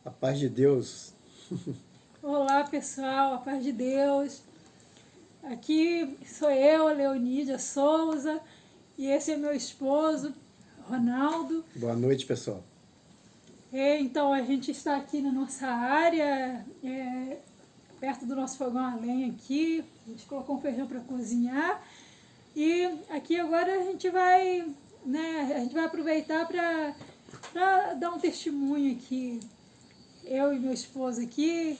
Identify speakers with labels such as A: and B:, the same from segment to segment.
A: A paz de Deus.
B: Olá pessoal, a paz de Deus. Aqui sou eu, Leonídia Souza, e esse é meu esposo, Ronaldo.
A: Boa noite, pessoal.
B: Então a gente está aqui na nossa área, perto do nosso fogão a lenha aqui. A gente colocou um feijão para cozinhar. E aqui agora a gente vai aproveitar para dar um testemunho aqui. Eu e meu esposo aqui,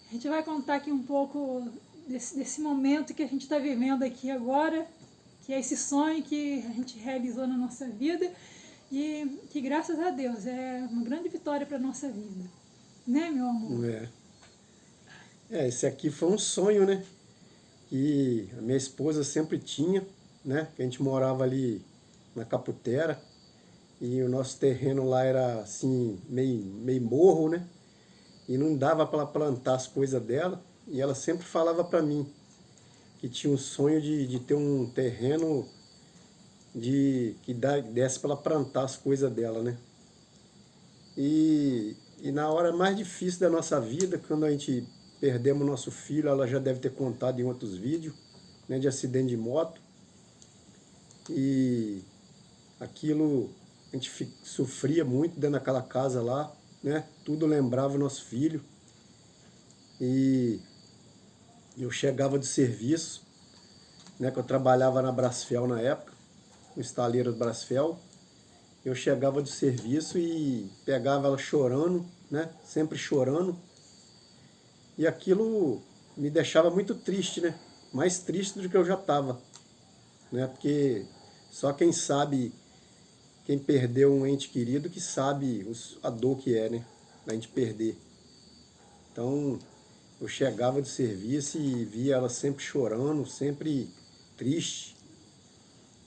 B: a gente vai contar aqui um pouco desse momento que a gente está vivendo aqui agora, que é esse sonho que a gente realizou na nossa vida e que, graças a Deus, é uma grande vitória para a nossa vida. Né, meu amor?
A: Esse aqui foi um sonho, né? Que a minha esposa sempre tinha, né? Que a gente morava ali na Caputera e o nosso terreno lá era assim, meio morro, né? E não dava para plantar as coisas dela. E ela sempre falava para mim que tinha um sonho de ter um terreno que desse para ela plantar as coisas dela, né? E na hora mais difícil da nossa vida, quando a gente perdemos nosso filho, ela já deve ter contado em outros vídeos, né, de acidente de moto. E aquilo, a gente sofria muito dentro daquela casa lá, né? Tudo lembrava o nosso filho. E eu chegava do serviço, né, que eu trabalhava na Brasfel na época, no estaleiro do Brasfel. Eu chegava do serviço e pegava ela chorando, né, sempre chorando. E aquilo me deixava muito triste, né? Mais triste do que eu já estava, né? Porque só quem sabe, quem perdeu um ente querido, que sabe a dor que é, né? Da gente perder. Então, eu chegava do serviço e via ela sempre chorando, sempre triste.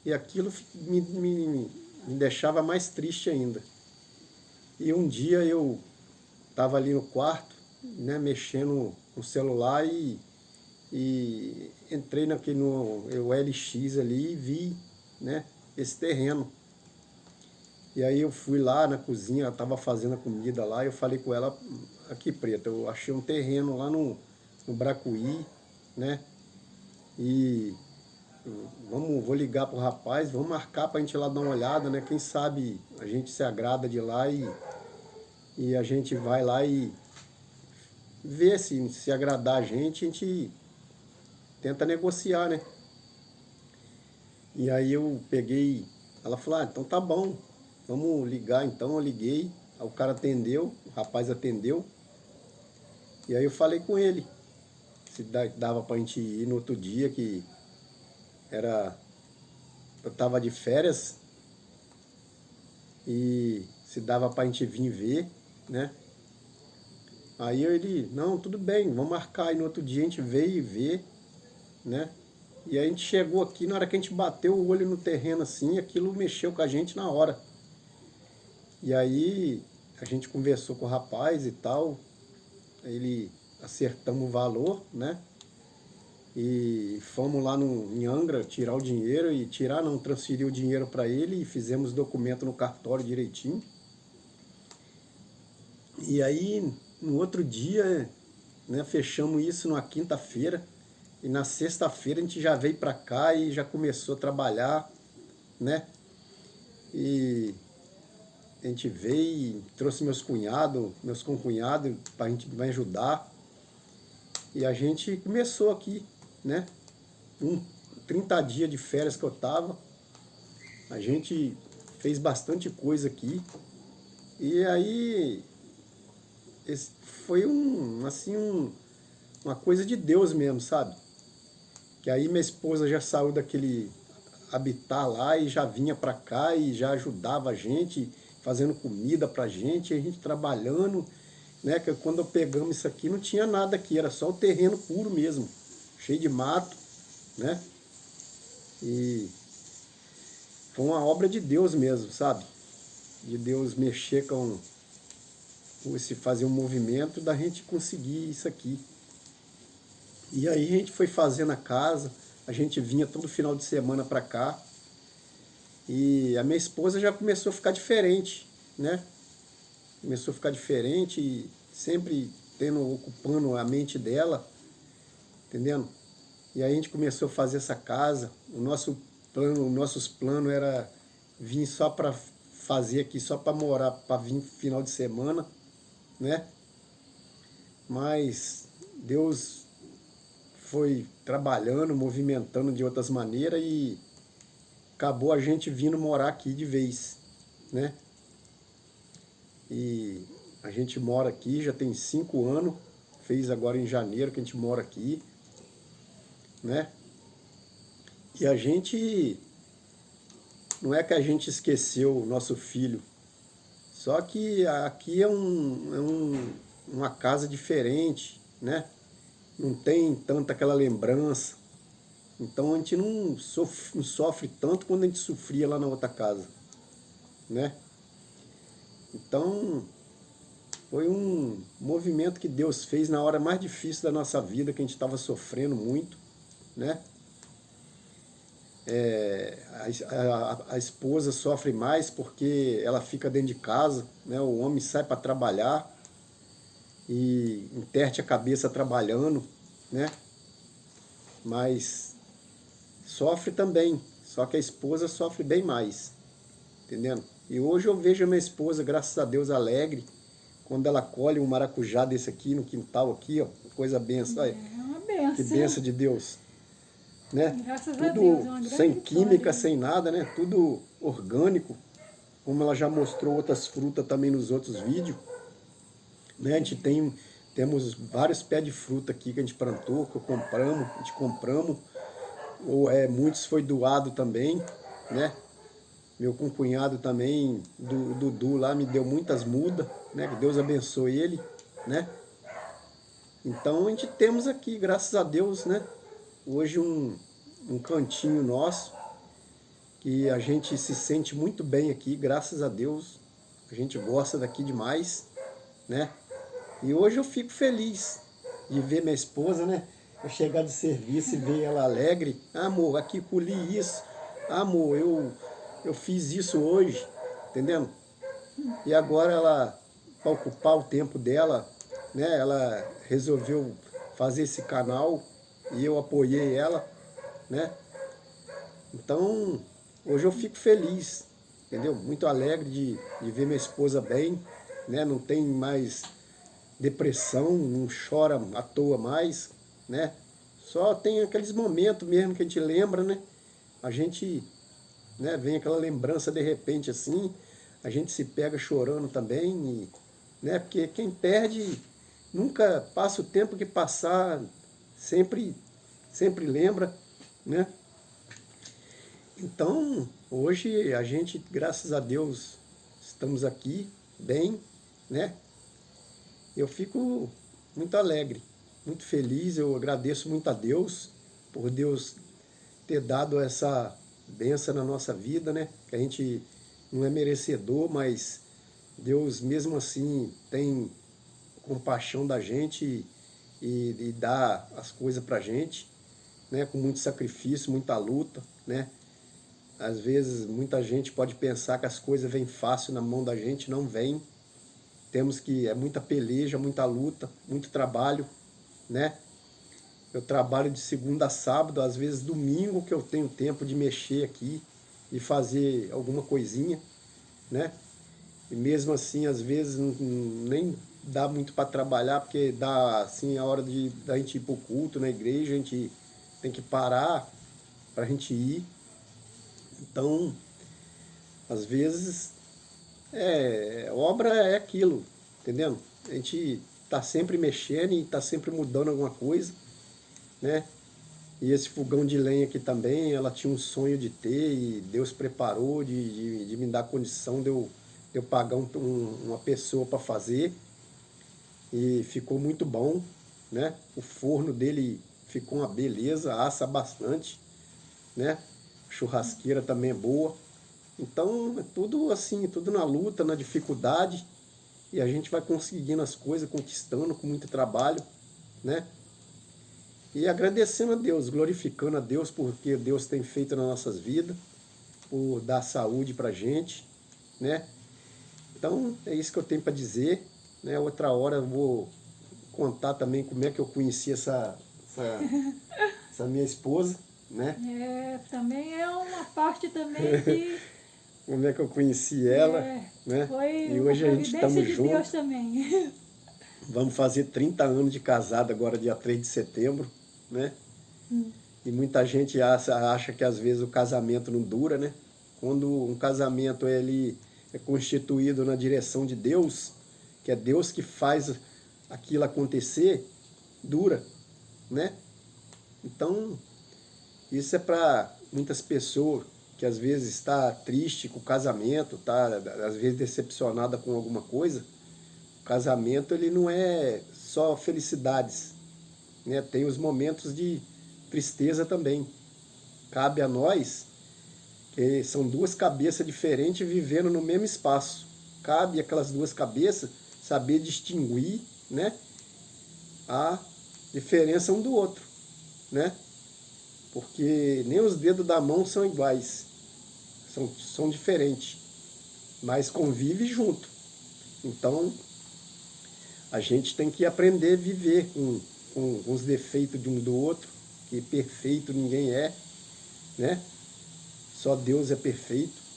A: E aquilo me deixava mais triste ainda. E um dia eu estava ali no quarto, né, mexendo no celular e entrei no LX ali e vi, né, esse terreno. E aí eu fui lá na cozinha, ela estava fazendo a comida lá, e eu falei com ela, aqui Preta, eu achei um terreno lá no Bracuí, né, e vou ligar pro rapaz, vamos marcar pra gente ir lá dar uma olhada, né, quem sabe a gente se agrada de lá e a gente vai lá e vê se agradar a gente tenta negociar, né. E aí eu peguei, ela falou, então tá bom, vamos ligar então, eu liguei, aí o cara atendeu, o rapaz atendeu, e aí eu falei com ele, se dava pra gente ir no outro dia, que eu tava de férias, e se dava pra gente vir ver, né. Aí ele, não, tudo bem, vamos marcar, e no outro dia a gente veio e vê, né. E aí a gente chegou aqui, na hora que a gente bateu o olho no terreno assim, aquilo mexeu com a gente na hora. E aí a gente conversou com o rapaz e tal, ele acertamos o valor, né? E fomos lá em Angra tirar o dinheiro, transferir o dinheiro para ele e fizemos documento no cartório direitinho. E aí no outro dia, né, fechamos isso numa quinta-feira e na sexta-feira a gente já veio para cá e já começou a trabalhar, né? E a gente veio e trouxe meus concunhados, para a gente vai ajudar. E a gente começou aqui, né? 30 dias de férias que eu tava. A gente fez bastante coisa aqui. E aí foi uma coisa de Deus mesmo, sabe? Que aí minha esposa já saiu daquele habitat lá e já vinha para cá e já ajudava a gente, fazendo comida pra gente, a gente trabalhando, né? Que quando pegamos isso aqui não tinha nada aqui, era só o terreno puro mesmo, cheio de mato, né? E foi uma obra de Deus mesmo, sabe? De Deus mexer fazer um movimento da gente conseguir isso aqui. E aí a gente foi fazendo a casa, a gente vinha todo final de semana para cá. E a minha esposa já começou a ficar diferente, né? começou a ficar diferente e sempre ocupando a mente dela, entendendo? E aí a gente começou a fazer essa casa. Os nossos planos era vir só para fazer aqui, só para morar, para vir final de semana, né? Mas Deus foi trabalhando, movimentando de outras maneiras e acabou a gente vindo morar aqui de vez, né? E a gente mora aqui, já tem 5 anos, fez agora em janeiro que a gente mora aqui, né? E a gente, não é que a gente esqueceu o nosso filho, só que aqui é uma casa diferente, né? Não tem tanta aquela lembrança. Então a gente não sofre tanto quanto a gente sofria lá na outra casa, né? Então foi um movimento que Deus fez na hora mais difícil da nossa vida, que a gente estava sofrendo muito, né? A esposa sofre mais porque ela fica dentro de casa, né? O homem sai para trabalhar e enterte a cabeça trabalhando, né? Mas sofre também, só que a esposa sofre bem mais, entendendo? E hoje eu vejo a minha esposa, graças a Deus, alegre, quando ela colhe um maracujá desse aqui no quintal aqui, ó, coisa benção, olha,
B: É uma benção.
A: que benção de Deus, né?
B: Graças
A: Tudo
B: a Deus, é uma grande
A: sem
B: vitória,
A: química,
B: né?
A: sem nada, né? Tudo orgânico, como ela já mostrou outras frutas também nos outros vídeos, né? A gente temos vários pés de fruta aqui que a gente plantou, que a gente compramos, muitos foi doado também, né? Meu concunhado também, do Dudu lá, me deu muitas mudas, né? Que Deus abençoe ele, né? Então a gente temos aqui, graças a Deus, né? Hoje um cantinho nosso, que a gente se sente muito bem aqui, graças a Deus. A gente gosta daqui demais, né? E hoje eu fico feliz de ver minha esposa, né? Eu chegar do serviço e ver ela alegre. Ah, amor, aqui colhi isso. Ah, amor, eu fiz isso hoje, entendendo? E agora ela, para ocupar o tempo dela, né? Ela resolveu fazer esse canal e eu apoiei ela, né? Então, hoje eu fico feliz, entendeu? Muito alegre de ver minha esposa bem, né? Não tem mais depressão, não chora à toa mais, né? Só tem aqueles momentos mesmo que a gente lembra, né? A gente, né, vem aquela lembrança de repente assim, a gente se pega chorando também, né? Porque quem perde nunca passa o tempo que passar, sempre lembra, né? Então, hoje a gente, graças a Deus, estamos aqui bem, né? Eu fico muito alegre, muito feliz, eu agradeço muito a Deus por Deus ter dado essa bênção na nossa vida, né? Que a gente não é merecedor, mas Deus mesmo assim tem compaixão da gente e dá as coisas pra gente, né? Com muito sacrifício, muita luta, né? Às vezes muita gente pode pensar que as coisas vêm fácil na mão da gente, não vem. Temos que, muita peleja, muita luta, muito trabalho, né? Eu trabalho de segunda a sábado, às vezes domingo que eu tenho tempo de mexer aqui e fazer alguma coisinha, né? E mesmo assim, às vezes nem dá muito para trabalhar, porque dá assim a hora da gente ir para o culto na igreja, a gente tem que parar para a gente ir. Então, às vezes, obra é aquilo, entendendo? A gente está sempre mexendo e está sempre mudando alguma coisa, né? E esse fogão de lenha aqui também, ela tinha um sonho de ter e Deus preparou de me dar condição de eu pagar uma pessoa para fazer. E ficou muito bom, né? O forno dele ficou uma beleza, assa bastante, né? A churrasqueira também é boa. Então é tudo assim, tudo na luta, na dificuldade, e a gente vai conseguindo as coisas, conquistando com muito trabalho, né? E agradecendo a Deus, glorificando a Deus por que Deus tem feito nas nossas vidas, por dar saúde pra gente, né? Então, é isso que eu tenho para dizer, né? Outra hora eu vou contar também como é que eu conheci essa minha esposa, né?
B: Também é uma parte também que
A: Como é que eu conheci ela, né?
B: foi
A: E
B: uma
A: hoje a gente
B: providência
A: estamos
B: de Deus
A: juntos.
B: também.
A: Vamos fazer 30 anos de casado agora, dia 3 de setembro, né? E muita gente acha que às vezes o casamento não dura, né? Quando um casamento ele é constituído na direção de Deus, que é Deus que faz aquilo acontecer, dura, né? Então, isso é para muitas pessoas que às vezes está triste com o casamento, tá às vezes decepcionada com alguma coisa. O casamento ele não é só felicidades, né? Tem os momentos de tristeza também. Cabe a nós, que são duas cabeças diferentes vivendo no mesmo espaço. Cabe aquelas duas cabeças saber distinguir, né, a diferença um do outro, né? Porque nem os dedos da mão são iguais, são diferentes, mas convive junto. Então, a gente tem que aprender a viver com os defeitos de um do outro, que perfeito ninguém é, né? Só Deus é perfeito.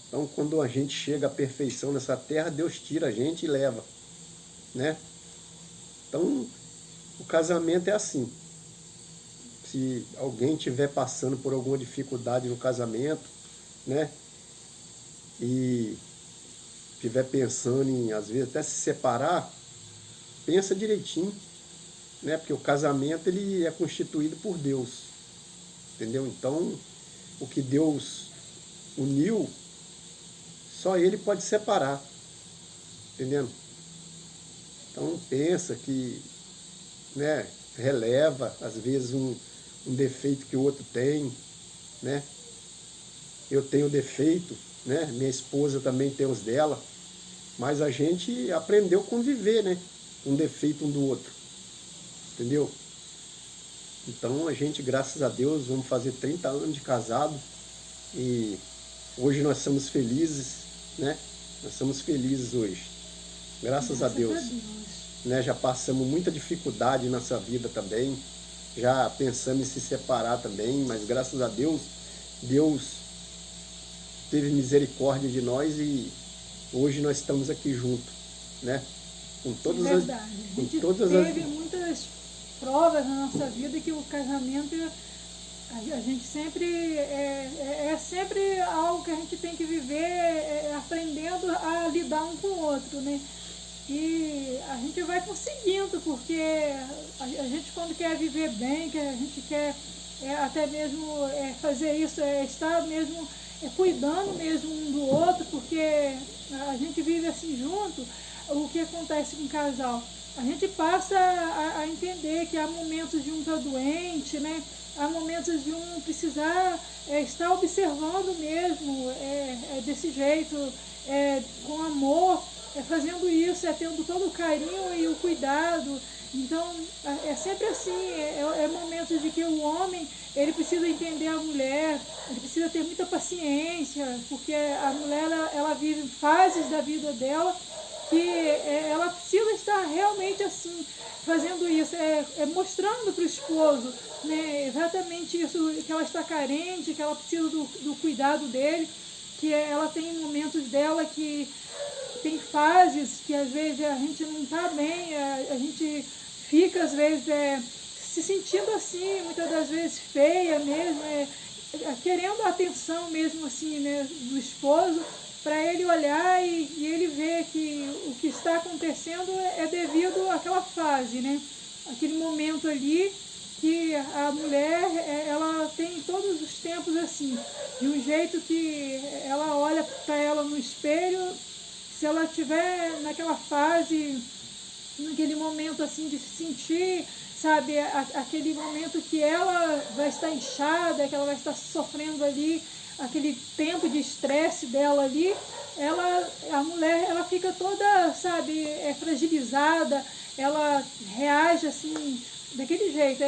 A: Então, quando a gente chega à perfeição nessa terra, Deus tira a gente e leva, né? Então, o casamento é assim. Se alguém estiver passando por alguma dificuldade no casamento, né? E estiver pensando em, às vezes, até se separar, pensa direitinho, né? Porque o casamento ele é constituído por Deus, entendeu? Então, o que Deus uniu, só Ele pode separar, entendendo? Então, pensa que, né, releva, às vezes, um defeito que o outro tem, né? Eu tenho defeito, né? Minha esposa também tem os dela, mas a gente aprendeu a conviver, né? Um defeito um do outro, entendeu? Então a gente, graças a Deus, vamos fazer 30 anos de casado e hoje nós somos felizes, né? Nós somos felizes hoje, graças a Deus. Né? Já passamos muita dificuldade nessa vida também, já pensamos em se separar também, mas graças a Deus, Deus teve misericórdia de nós e hoje nós estamos aqui juntos, né? Com todas
B: é verdade.
A: Com
B: a gente
A: todas
B: teve muitas provas na nossa vida que o casamento, a gente sempre, é sempre algo que a gente tem que viver aprendendo a lidar um com o outro, né? E a gente vai conseguindo, porque a gente quando quer viver bem, que a gente quer até mesmo fazer isso, estar mesmo cuidando mesmo um do outro, porque a gente vive assim junto. O que acontece com o casal? A gente passa a entender que há momentos de um estar doente, né? Há momentos de um precisar estar observando mesmo desse jeito, com amor, fazendo isso, tendo todo o carinho e o cuidado. Então, é sempre assim, momentos de que o homem, ele precisa entender a mulher, ele precisa ter muita paciência, porque a mulher, ela vive fases da vida dela que ela precisa estar realmente assim, fazendo isso, mostrando para o esposo, né, exatamente isso, que ela está carente, que ela precisa do cuidado dele, que ela tem momentos dela que tem fases que às vezes a gente não está bem, a gente fica às vezes se sentindo assim, muitas das vezes feia mesmo, querendo a atenção mesmo assim, né, do esposo, para ele olhar e ele ver que o que está acontecendo é devido àquela fase, né? Aquele momento ali que a mulher, ela tem todos os tempos assim, de um jeito que ela olha para ela no espelho, se ela estiver naquela fase, naquele momento assim de se sentir, sabe, aquele momento que ela vai estar inchada, que ela vai estar sofrendo ali, aquele tempo de estresse dela ali, a mulher, ela fica toda, sabe, fragilizada, ela reage assim, daquele jeito,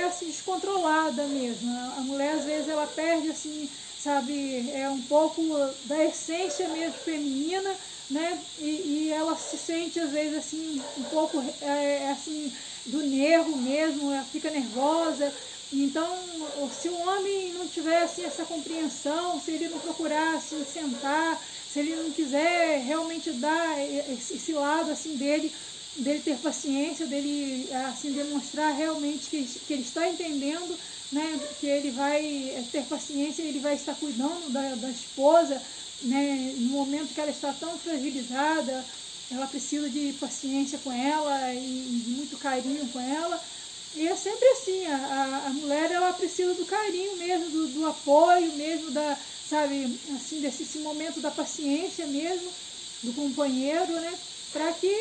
B: assim, descontrolada mesmo. A mulher, às vezes, ela perde, assim, sabe, um pouco da essência mesmo feminina, né? E ela se sente às vezes assim um pouco assim do nervo mesmo, ela fica nervosa. Então, se o homem não tivesse essa compreensão, se ele não procurasse sentar, se ele não quiser realmente dar esse lado assim dele ter paciência, dele assim demonstrar realmente que ele está entendendo, né, que ele vai ter paciência, ele vai estar cuidando da esposa, né, no momento que ela está tão fragilizada, ela precisa de paciência com ela e de muito carinho com ela. E é sempre assim, a mulher ela precisa do carinho mesmo, do apoio mesmo, sabe, assim, desse momento da paciência mesmo, do companheiro, né? Para que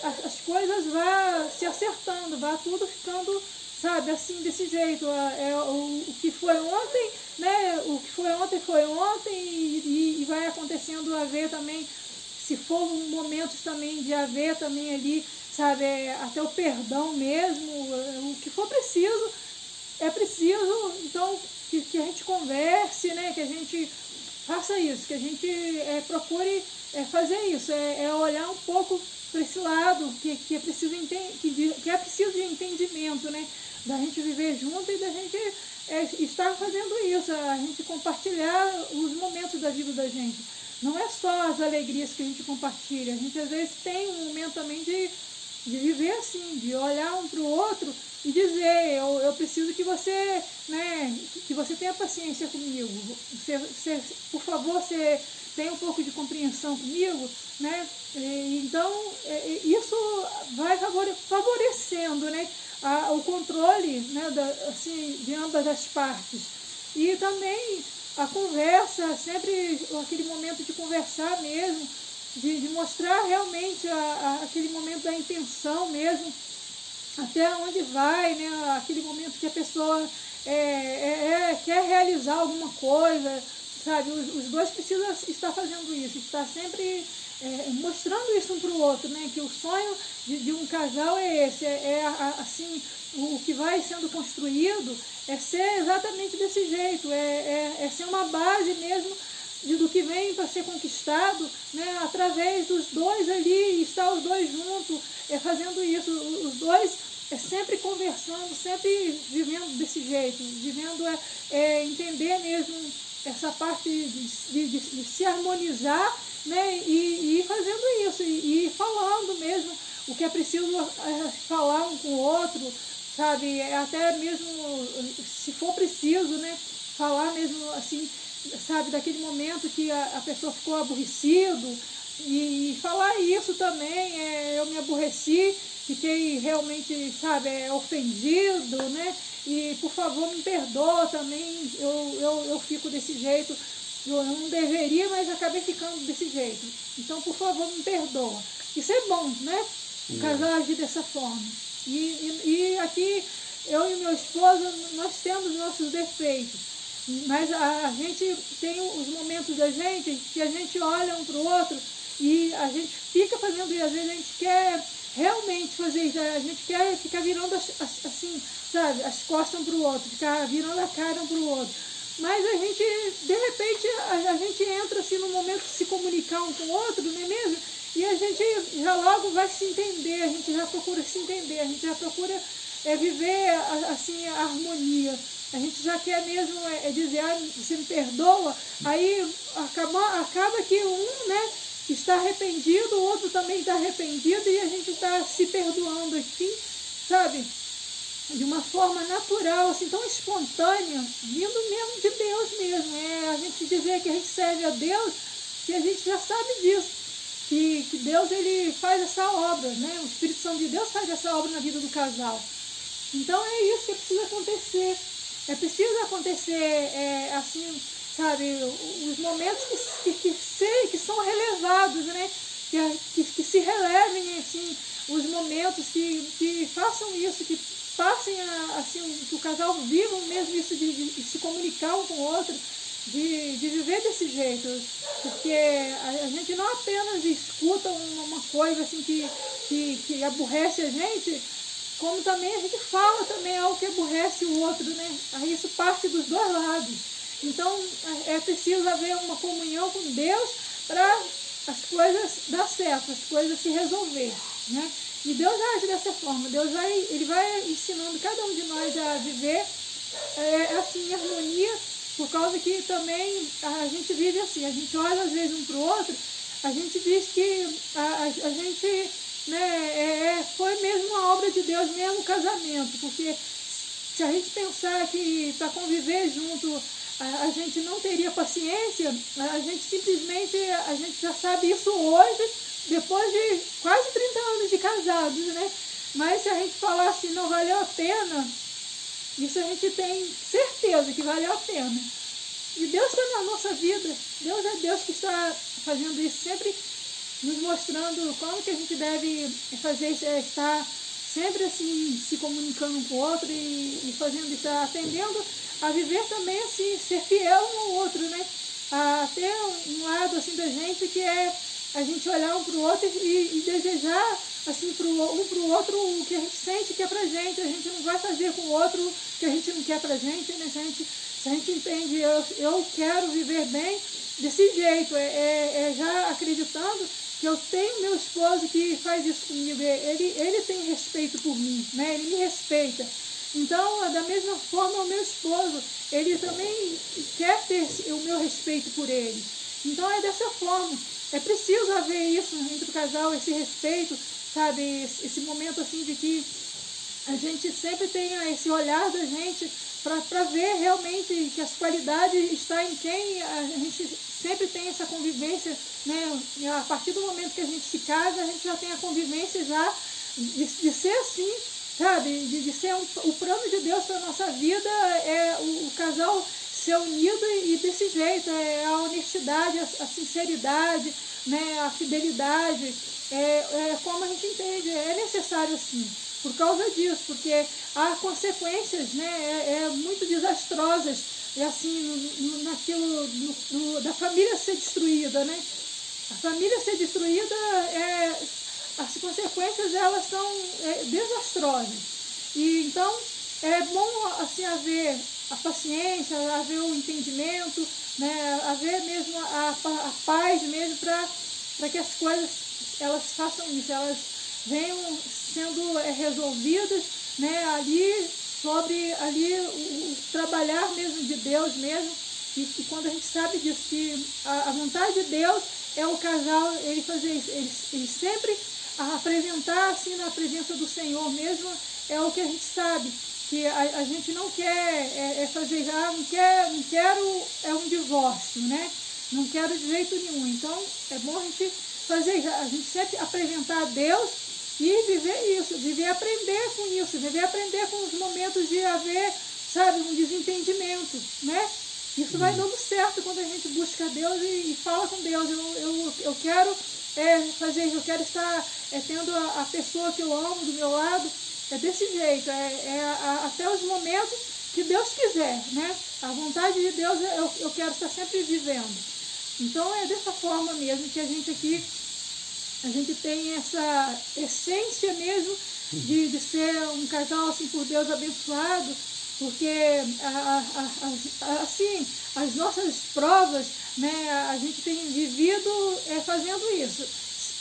B: as coisas vá se acertando, vá tudo ficando, sabe, assim, desse jeito. O que foi ontem, né? O que foi ontem e vai acontecendo a ver também, se for momentos também de haver também ali, sabe, até o perdão mesmo, o que for preciso, é preciso, então, que a gente converse, né, que a gente faça isso, que a gente procure fazer isso, olhar um pouco para esse lado, que é preciso que é preciso de entendimento, né, da gente viver junto e da gente estar fazendo isso, a gente compartilhar os momentos da vida da gente. Não é só as alegrias que a gente compartilha, a gente às vezes tem um momento também de viver assim, de olhar um para o outro e dizer, eu preciso que você, né, que você tenha paciência comigo, por favor, você tenha um pouco de compreensão comigo, né? Então, isso vai favorecendo, né, o controle, né, assim, de ambas as partes. E também a conversa, sempre aquele momento de conversar mesmo, de mostrar realmente aquele momento da intenção mesmo, até onde vai, né, aquele momento que a pessoa quer realizar alguma coisa, sabe? Os dois precisam estar fazendo isso, estar sempre mostrando isso um para o outro, né? Que o sonho de um casal é esse, assim, o que vai sendo construído é ser exatamente desse jeito, é ser uma base mesmo do que vem para ser conquistado, né, através dos dois ali, estar os dois juntos, fazendo isso, os dois sempre conversando, sempre vivendo desse jeito, vivendo entender mesmo essa parte de se harmonizar, né, e fazendo isso, e falando mesmo o que é preciso falar um com o outro, sabe, até mesmo se for preciso, né, falar mesmo assim, sabe, daquele momento que a pessoa ficou aborrecido e falar isso também, eu me aborreci, fiquei realmente, sabe, ofendido, né, e por favor me perdoa também, eu fico desse jeito, eu não deveria, mas acabei ficando desse jeito, então por favor me perdoa. Isso é bom, né, o casal agir dessa forma. E aqui, eu e meu esposo, nós temos nossos defeitos, mas a gente tem os momentos da gente que a gente olha um para o outro e a gente fica fazendo, e às vezes a gente quer realmente fazer isso, a gente quer ficar virando assim, sabe, as costas um para o outro, ficar virando a cara um para o outro. Mas a gente, de repente, a gente entra assim no momento de se comunicar um com o outro, não é mesmo? E a gente já logo vai se entender, a gente já procura se entender, a gente já procura viver assim a harmonia. A gente já quer mesmo dizer, você me perdoa, aí acaba que um, né, está arrependido, o outro também está arrependido e a gente está se perdoando aqui, sabe? De uma forma natural, assim, tão espontânea, vindo mesmo de Deus mesmo. A gente dizer que a gente serve a Deus, que a gente já sabe disso, que Deus ele faz essa obra, né? O Espírito Santo de Deus faz essa obra na vida do casal. Então é isso que precisa acontecer. É preciso acontecer, assim, sabe, os momentos que são relevados, né? Que se relevem, assim, os momentos que façam isso, que passem, assim, que o casal viva mesmo isso de se comunicar um com o outro, de viver desse jeito. Porque a gente não apenas escuta uma coisa assim que aborrece a gente, como também a gente fala também algo que aborrece o outro, né? Aí isso parte dos dois lados. Então é preciso haver uma comunhão com Deus para as coisas dar certo, as coisas se resolver, né? E Deus age dessa forma, Ele vai ensinando cada um de nós a viver assim, em harmonia, por causa que também a gente vive assim, a gente olha às vezes um para o outro, a gente diz que a gente, né, foi mesmo uma obra de Deus, mesmo o casamento, porque se a gente pensar que para conviver junto a gente não teria paciência, a gente simplesmente, a gente já sabe isso hoje, depois de quase 30 anos de casados, né? Mas se a gente falar assim, não valeu a pena, isso a gente tem certeza que valeu a pena. E Deus está na nossa vida, Deus é Deus que está fazendo isso, sempre nos mostrando como que a gente deve fazer, estar sempre assim, se comunicando com o outro e fazendo isso, atendendo a viver também assim, ser fiel um ao outro, né? A ter um lado assim da gente que é a gente olhar um para o outro e desejar assim um para o outro o que a gente sente que é pra gente. A gente não vai fazer com o outro o que a gente não quer pra gente, né? Se a gente entende, eu quero viver bem desse jeito, já acreditando que eu tenho meu esposo que faz isso comigo, ele tem respeito por mim, né? Ele me respeita. Então, da mesma forma, o meu esposo, ele também quer ter o meu respeito por ele. Então, é dessa forma. É preciso haver isso entre o casal, esse respeito, sabe? Esse momento assim de que a gente sempre tenha esse olhar da gente para ver realmente que as qualidades estão em quem a gente sempre tem essa convivência, né? A partir do momento que a gente se casa, a gente já tem a convivência já de ser assim, sabe? De ser o plano de Deus para a nossa vida, o casal ser unido e desse jeito, a honestidade, a sinceridade, né? A fidelidade, como a gente entende, é necessário assim. Por causa disso, porque há consequências, né, muito desastrosas, assim, naquilo da família ser destruída, né? A família ser destruída, as consequências elas são desastrosas. E então é bom assim haver a paciência, haver o entendimento, né, haver mesmo a paz mesmo para que as coisas elas façam isso, elas venham sendo resolvidas, né, ali sobre o trabalhar mesmo de Deus mesmo, e quando a gente sabe disso, que a vontade de Deus é o casal, ele fazer isso, ele sempre apresentar assim na presença do Senhor mesmo, é o que a gente sabe, que a gente não quer fazer, não quero um divórcio, né? Não quero de jeito nenhum. Então é bom a gente fazer, a gente sempre apresentar a Deus e viver isso, viver aprender com isso, viver aprender com os momentos de haver, sabe, um desentendimento, né? Isso vai dando certo quando a gente busca Deus e fala com Deus. Eu quero fazer isso, eu quero estar tendo a pessoa que eu amo do meu lado. É desse jeito, até os momentos que Deus quiser, né? A vontade de Deus eu quero estar sempre vivendo. Então é dessa forma mesmo que a gente aqui, a gente tem essa essência mesmo de ser um casal assim por Deus abençoado, porque assim, as nossas provas, né, a gente tem vivido fazendo isso.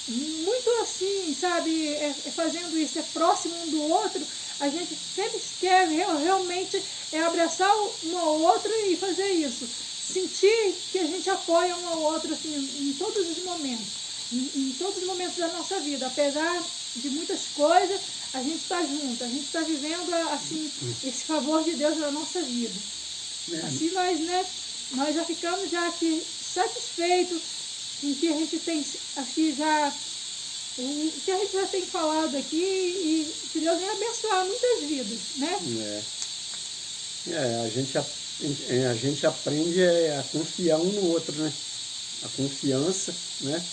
B: Muito assim, sabe, fazendo isso, próximo um do outro, a gente sempre quer realmente abraçar um ao outro e fazer isso. Sentir que a gente apoia um ao outro assim, em todos os momentos, em todos os momentos da nossa vida, apesar de muitas coisas, a gente está junto, a gente está vivendo assim, esse favor de Deus na nossa vida. Assim nós já ficamos já aqui satisfeitos com o que a gente tem aqui já, o que a gente já tem falado aqui, e que Deus venha abençoar muitas vidas, né?
A: A gente aprende a confiar um no outro, né? A confiança, né?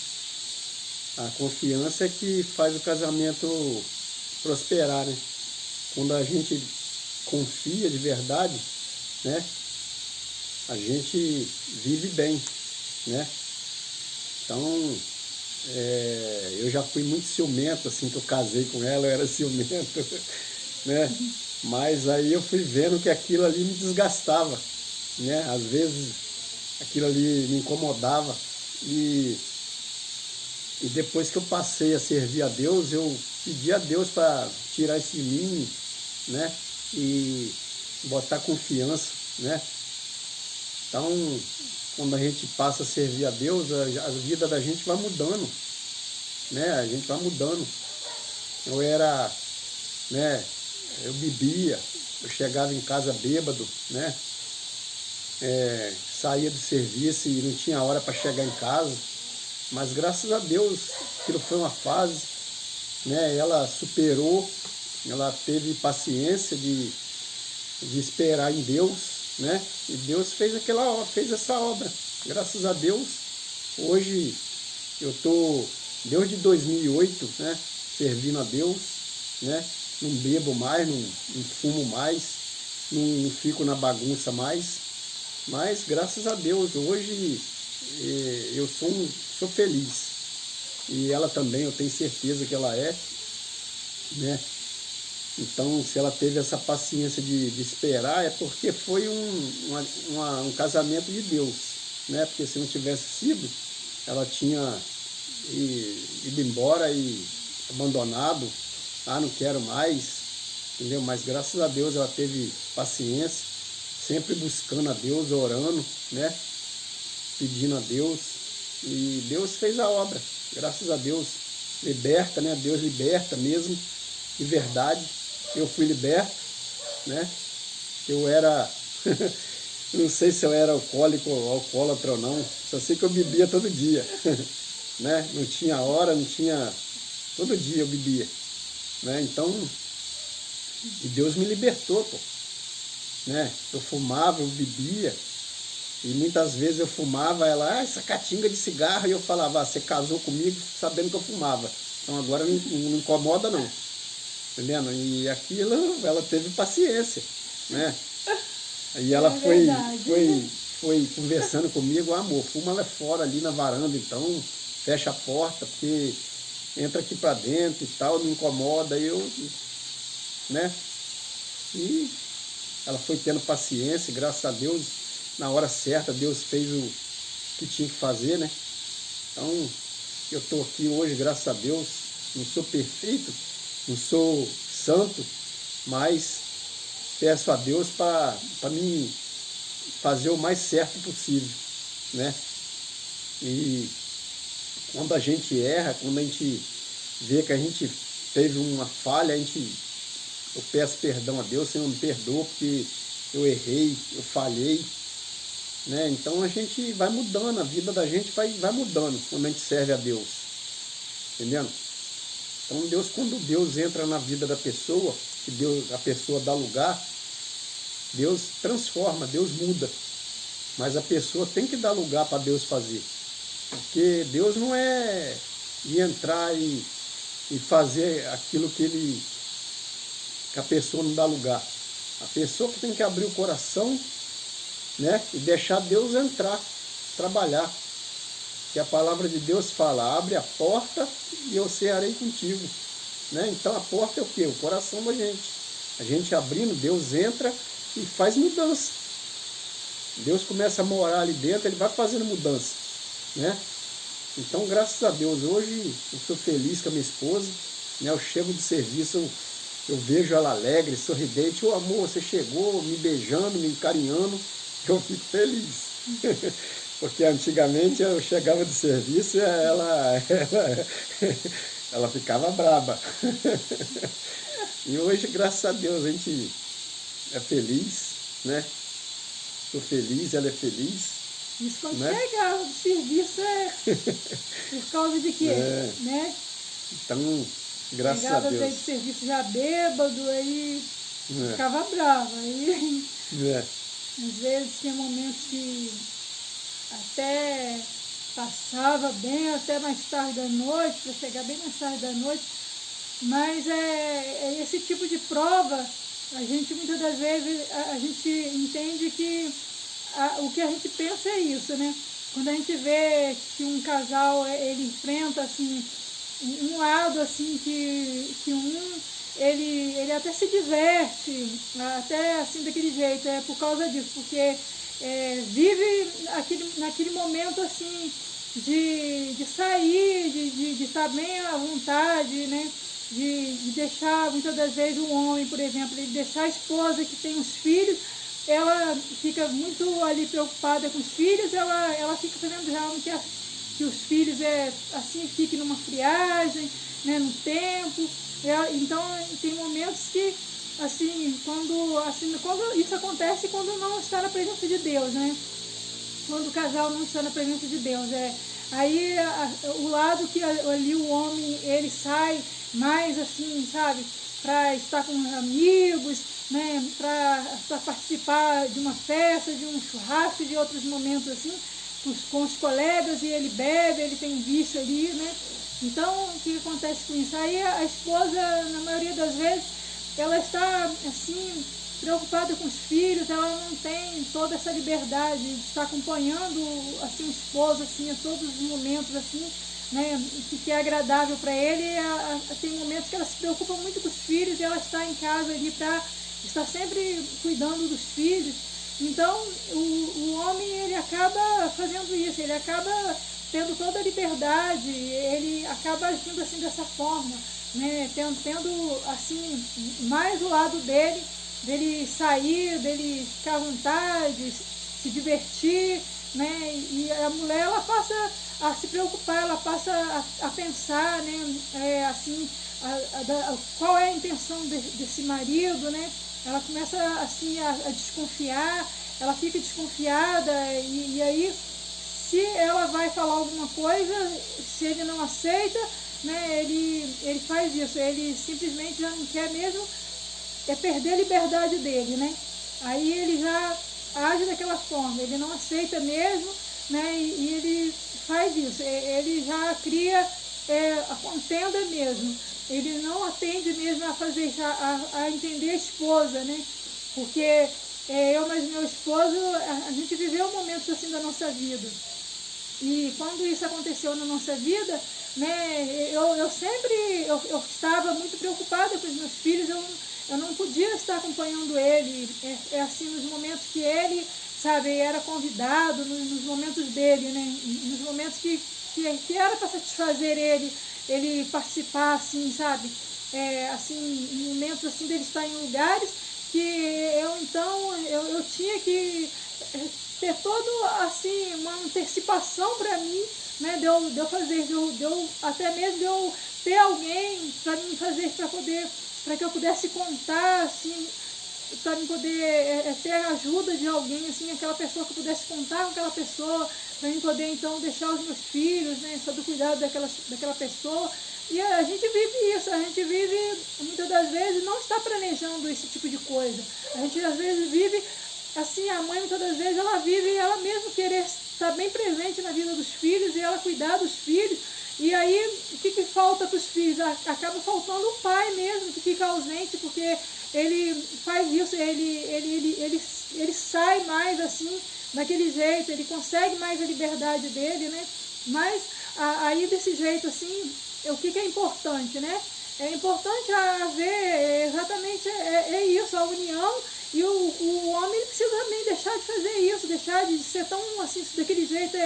A: A confiança é que faz o casamento prosperar, né? Quando a gente confia de verdade, né? A gente vive bem, né? Então, eu já fui muito ciumento, assim, que eu casei com ela, eu era ciumento, né? Mas aí eu fui vendo que aquilo ali me desgastava, né? Às vezes aquilo ali me incomodava, e E depois que eu passei a servir a Deus, eu pedi a Deus para tirar isso de mim, né? E botar confiança, né? Então, quando a gente passa a servir a Deus, a vida da gente vai mudando, né? A gente vai mudando. Eu era, né? Eu bebia, eu chegava em casa bêbado, né? Saía do serviço e não tinha hora para chegar em casa. Mas graças a Deus, aquilo foi uma fase, né? Ela superou, ela teve paciência de esperar em Deus, né? E Deus fez essa obra. Graças a Deus, hoje eu estou, desde 2008, né? Servindo a Deus, né? Não bebo mais, não fumo mais, não fico na bagunça mais. Mas graças a Deus, hoje eu sou feliz. E ela também, eu tenho certeza que ela é, né? Então, se ela teve essa paciência de esperar, é porque foi um casamento de Deus, né? Porque se não tivesse sido, ela tinha ido embora e abandonado. Ah, não quero mais, entendeu? Mas graças a Deus ela teve paciência, sempre buscando a Deus, orando, né? Pedindo a Deus. E Deus fez a obra, graças a Deus. Liberta, né? Deus liberta mesmo, de verdade. Eu fui liberto, né? Eu era, não sei se eu era alcoólico ou alcoólatra ou não, só sei que eu bebia todo dia, né? Não tinha hora, não tinha, todo dia eu bebia, né? Então, e Deus me libertou, pô, né? Eu fumava, eu bebia, e muitas vezes eu fumava, ela, essa catinga de cigarro, e eu falava, você casou comigo sabendo que eu fumava, então agora não incomoda não. Entendendo? E aquilo, ela teve paciência, né? E ela foi conversando comigo, amor, fuma lá fora ali na varanda, então fecha a porta, porque entra aqui para dentro e tal, não incomoda, né? E ela foi tendo paciência, graças a Deus, na hora certa, Deus fez o que tinha que fazer, né? Então, eu estou aqui hoje, graças a Deus, não sou perfeito, não sou santo, mas peço a Deus para me fazer o mais certo possível, né? E quando a gente erra, quando a gente vê que a gente teve uma falha, eu peço perdão a Deus, Senhor, me perdoa porque eu errei, eu falhei, né? Então a gente vai mudando, a vida da gente vai mudando quando a gente serve a Deus, entendendo? Então quando Deus entra na vida da pessoa, que a pessoa dá lugar, Deus transforma, Deus muda. Mas a pessoa tem que dar lugar para Deus fazer. Porque Deus não é de entrar e fazer aquilo que a pessoa não dá lugar. A pessoa que tem que abrir o coração, né, e deixar Deus entrar, trabalhar. Que a palavra de Deus fala, abre a porta e eu cearei contigo, né? Então a porta é o quê? O coração da gente. A gente abrindo, Deus entra e faz mudança. Deus começa a morar ali dentro, Ele vai fazendo mudança, né? Então, graças a Deus, hoje eu sou feliz com a minha esposa, né? Eu chego do serviço, eu vejo ela alegre, sorridente, ô amor, você chegou me beijando, me carinhando, eu fico feliz. Porque antigamente eu chegava do serviço e ela ficava braba. E hoje, graças a Deus, a gente é feliz, né? Sou feliz, ela é feliz.
B: Isso quando
A: né?
B: chegava do serviço por causa de quê? Né?
A: Então, graças a Deus.
B: Chegava do serviço já bêbado, aí ficava brava. Aí, às vezes tinha momentos que até passava bem até mais tarde da noite, para chegar bem mais tarde da noite, mas é esse tipo de prova, a gente muitas das vezes, a gente entende que o que a gente pensa é isso, né? Quando a gente vê que um casal, ele enfrenta assim, um lado assim que ele até se diverte, até assim daquele jeito, é por causa disso, porque vive naquele momento assim de sair, de estar bem à vontade, né? De deixar, muitas das vezes, o homem, por exemplo, de deixar a esposa que tem os filhos, ela fica muito ali preocupada com os filhos, ela fica fazendo já que os filhos assim fiquem numa friagem, né, no tempo. Então tem momentos que quando isso acontece quando não está na presença de Deus, né? Quando o casal não está na presença de Deus, aí o lado que ali o homem ele sai mais assim, sabe, para estar com os amigos, né, para participar de uma festa, de um churrasco, de outros momentos assim, com os colegas, e ele bebe, ele tem vício ali, né? Então, o que acontece com isso? Aí a esposa, na maioria das vezes, ela está assim, preocupada com os filhos, ela não tem toda essa liberdade de estar acompanhando assim, o esposo assim, a todos os momentos assim, né, que é agradável para ele. Tem momentos que ela se preocupa muito com os filhos e ela está em casa ali para estar sempre cuidando dos filhos. Então o homem ele acaba fazendo isso, ele acaba tendo toda a liberdade, ele acaba agindo assim dessa forma, né, tendo assim mais o lado dele sair, dele ficar à vontade, se divertir, né? E a mulher ela passa a se preocupar, ela passa a pensar, né? Qual é a intenção desse marido, né? Ela começa assim a desconfiar, ela fica desconfiada e aí se ela vai falar alguma coisa, se ele não aceita, né? Ele faz isso, ele simplesmente já não quer mesmo perder a liberdade dele, né? Aí ele já age daquela forma, ele não aceita mesmo, né? E ele faz isso, ele já cria a contenda mesmo, ele não atende mesmo a fazer, a entender a esposa, né? Porque eu mais meu esposo, a gente viveu momentos assim da nossa vida. E quando isso aconteceu na nossa vida, né, eu estava muito preocupada com os meus filhos, eu não podia estar acompanhando ele, assim, nos momentos que ele, sabe, era convidado, nos momentos dele, né, nos momentos que era para satisfazer ele participar, assim, sabe, assim, em momentos assim dele estar em lugares que eu tinha que ter todo assim uma antecipação para mim, né, de eu fazer, até mesmo de eu ter alguém para me fazer, para que eu pudesse contar, assim, para mim poder ter a ajuda de alguém, assim, aquela pessoa que eu pudesse contar com aquela pessoa, para mim poder então deixar os meus filhos, né, sob o cuidado daquela pessoa. E a gente vive isso, a gente vive muitas das vezes não está planejando esse tipo de coisa. A gente às vezes vive assim, a mãe muitas das vezes ela vive ela mesma querer estar bem presente na vida dos filhos e ela cuidar dos filhos. E aí, o que falta para os filhos? Acaba faltando o pai mesmo, que fica ausente, porque ele faz isso, ele sai mais assim, daquele jeito, ele consegue mais a liberdade dele, né? Mas aí desse jeito assim, o que é importante, né? É importante haver exatamente isso, a união, e o homem ele precisa também deixar de fazer isso, deixar de ser tão assim, daquele jeito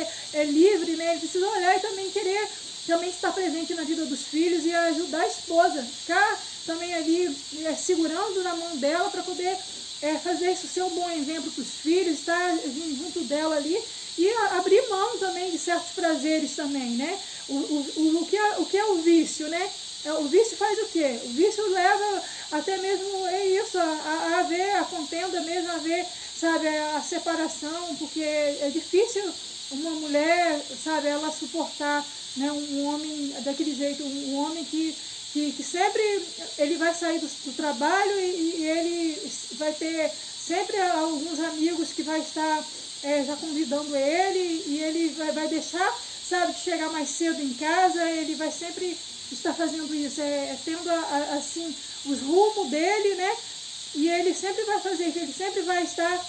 B: livre, né? Ele precisa olhar e também querer também estar presente na vida dos filhos e ajudar a esposa, ficar também ali segurando na mão dela para poder fazer isso ser um bom exemplo para os filhos, estar junto dela ali e abrir mão também de certos prazeres também, né? O que é o vício, né? O vício faz o quê? O vício leva até mesmo isso, a haver a contenda mesmo, a haver, sabe, a separação, porque é difícil uma mulher, sabe, ela suportar, né, um homem daquele jeito, um homem que sempre ele vai sair do trabalho e ele vai ter sempre alguns amigos que vai estar já convidando ele, e ele vai deixar, sabe, de chegar mais cedo em casa, ele vai sempre estar fazendo isso, tendo assim os rumos dele, né? E ele sempre vai fazer isso, ele sempre vai estar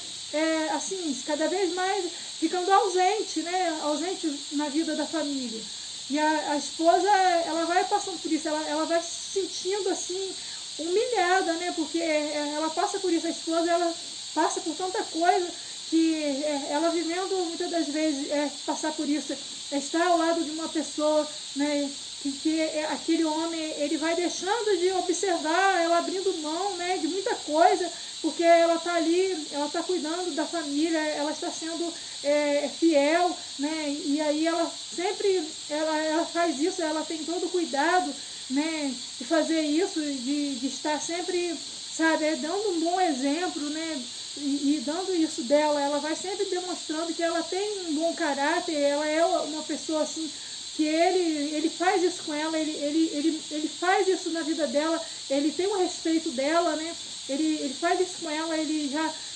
B: assim, cada vez mais ficando ausente, né? Ausente na vida da família. E a esposa, ela vai passando por isso, ela vai se sentindo assim, humilhada, né? Porque ela passa por isso, a esposa, ela passa por tanta coisa que ela vivendo muitas das vezes passar por isso, estar ao lado de uma pessoa, né, que aquele homem ele vai deixando de observar, ela abrindo mão, né, de muita coisa, porque ela está ali, ela está cuidando da família, ela está sendo fiel, né, e aí ela sempre, ela faz isso, ela tem todo o cuidado, né, de fazer isso, de estar sempre, sabe, dando um bom exemplo, né, e dando isso dela, ela vai sempre demonstrando que ela tem um bom caráter, ela é uma pessoa assim, que ele faz isso com ela, ele faz isso na vida dela, ele tem o respeito dela, né? Ele faz isso com ela, ele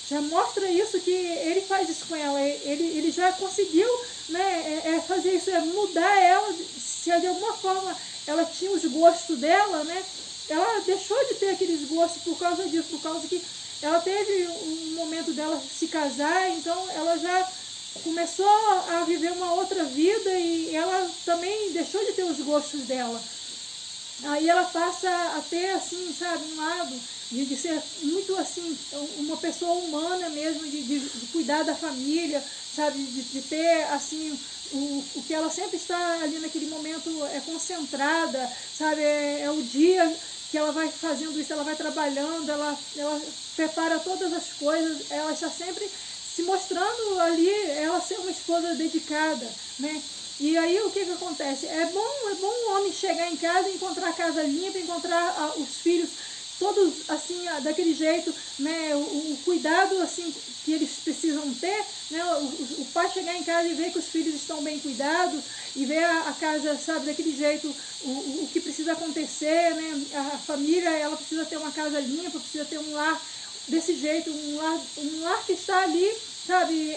B: já mostra isso, que ele faz isso com ela, ele já conseguiu, né, fazer isso, mudar ela, se de alguma forma ela tinha os gostos dela, né? Ela deixou de ter aqueles gostos por causa disso, por causa que ela teve um momento dela se casar, então ela já começou a viver uma outra vida e ela também deixou de ter os gostos dela. Aí ela passa a ter, assim, sabe, um lado de ser muito, assim, uma pessoa humana mesmo, de cuidar da família, sabe, de ter, assim, o que ela sempre está ali naquele momento concentrada, sabe, o dia que ela vai fazendo isso, ela vai trabalhando, ela prepara todas as coisas, ela está sempre se mostrando ali, ela ser uma esposa dedicada, né? E aí o que acontece? É bom o homem chegar em casa e encontrar a casa limpa, encontrar os filhos todos assim, daquele jeito, né? O cuidado assim que eles precisam ter, né? O pai chegar em casa e ver que os filhos estão bem cuidados e ver a casa, sabe, daquele jeito, o que precisa acontecer, né? A família, ela precisa ter uma casa limpa, precisa ter um lar desse jeito, um lar que está ali, sabe,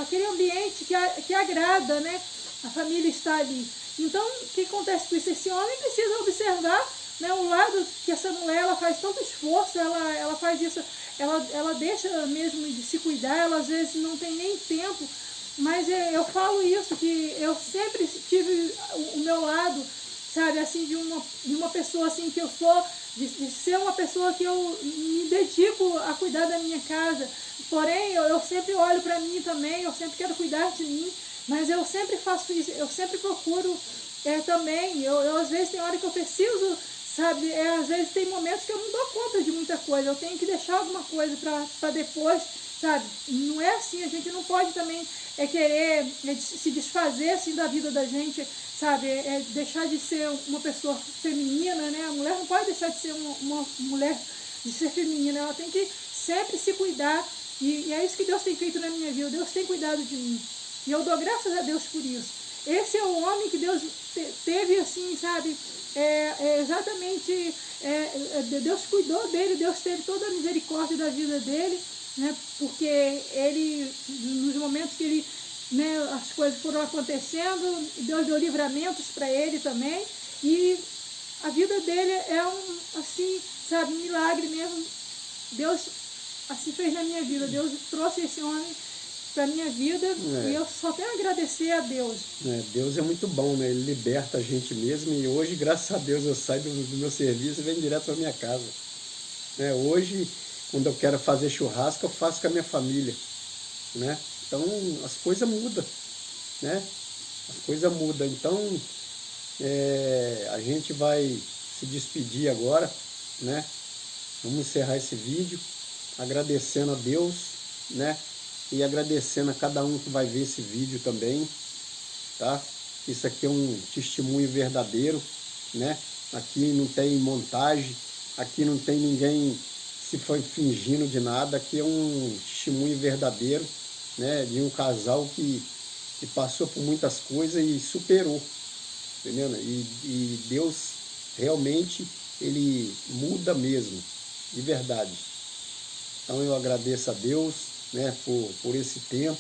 B: aquele ambiente que agrada, né? A família está ali. Então, o que acontece com isso? Esse homem precisa observar, né, o lado que essa mulher ela faz tanto esforço, ela faz isso, ela deixa mesmo de se cuidar, ela às vezes não tem nem tempo, mas eu falo isso, que eu sempre tive o meu lado, sabe, assim, de uma pessoa assim que eu sou, de ser uma pessoa que eu me dedico a cuidar da minha casa. Porém, eu sempre olho para mim também, eu sempre quero cuidar de mim, mas eu sempre faço isso, eu sempre procuro também, eu às vezes tem hora que eu preciso, sabe, às vezes tem momentos que eu não dou conta de muita coisa, eu tenho que deixar alguma coisa para depois, sabe, não é assim, a gente não pode também querer se desfazer assim da vida da gente, sabe, deixar de ser uma pessoa feminina, né, a mulher não pode deixar de ser uma mulher, de ser feminina, ela tem que sempre se cuidar, e é isso que Deus tem feito na minha vida, Deus tem cuidado de mim, e eu dou graças a Deus por isso. Esse é o homem que Deus teve assim, sabe, exatamente, Deus cuidou dele, Deus teve toda a misericórdia da vida dele, né, porque ele, nos momentos que ele, né, as coisas foram acontecendo, Deus deu livramentos para ele também, e a vida dele é assim, sabe, um milagre mesmo. Deus assim fez na minha vida, Deus trouxe esse homem para a minha vida e eu só tenho a agradecer a Deus.
A: Deus é muito bom, né? Ele liberta a gente mesmo e hoje, graças a Deus, eu saio do meu serviço e venho direto para minha casa. Hoje, quando eu quero fazer churrasco, eu faço com a minha família, né? Então, as coisas mudam, né? As coisas mudam. Então, a gente vai se despedir agora, né? Vamos encerrar esse vídeo agradecendo a Deus, né? E agradecendo a cada um que vai ver esse vídeo também, tá? Isso aqui é um testemunho verdadeiro, né? Aqui não tem montagem, aqui não tem ninguém se foi fingindo de nada, aqui é um testemunho verdadeiro, né? De um casal que passou por muitas coisas e superou, entendeu? E Deus realmente, ele muda mesmo, de verdade. Então eu agradeço a Deus, né, por esse tempo,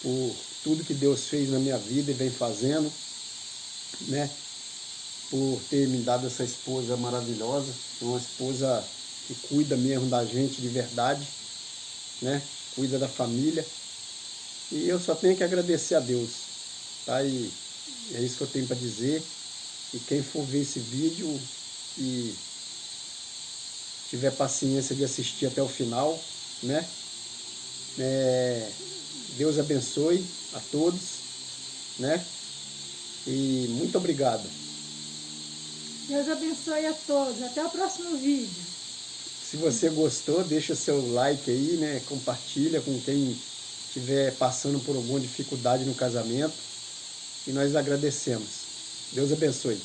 A: por tudo que Deus fez na minha vida e vem fazendo, né, por ter me dado essa esposa maravilhosa, uma esposa que cuida mesmo da gente de verdade, né, cuida da família, e eu só tenho que agradecer a Deus, tá, e é isso que eu tenho para dizer, e quem for ver esse vídeo e tiver paciência de assistir até o final, né, Deus abençoe a todos, né? E muito obrigado.
B: Deus abençoe a todos. Até o próximo vídeo.
A: Se você gostou, deixa seu like aí, né? Compartilha com quem estiver passando por alguma dificuldade no casamento. E nós agradecemos. Deus abençoe.